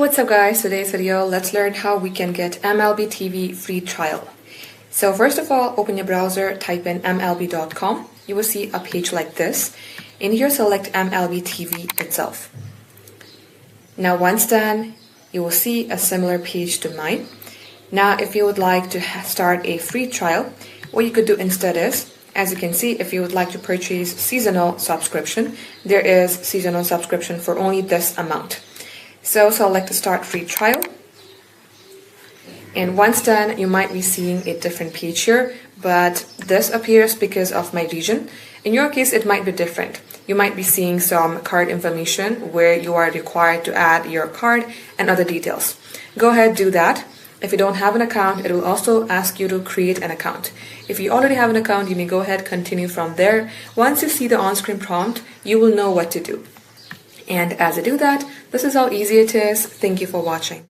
What's up guys? Today's video, let's learn how we can get MLB TV free trial. So first of all, open your browser, type in mlb.com. You will see a page like this. In here, select MLB TV itself. Now once done, you will see a similar page to mine. Now if you would like to start a free trial, what you could do instead is, as you can see, if you would like to purchase seasonal subscription, there is seasonal subscription for only this amount. So select start free trial, and once done you might be seeing a different page here, but this appears because of my region. In your case it might be different. You might be seeing some card information where you are required to add your card and other details. Go ahead, do that. If you don't have an account, it will also ask you to create an account. If you already have an account, you may go ahead, continue from there. Once you see the on-screen prompt, you will know what to do. And as I do that, this is how easy it is. Thank you for watching.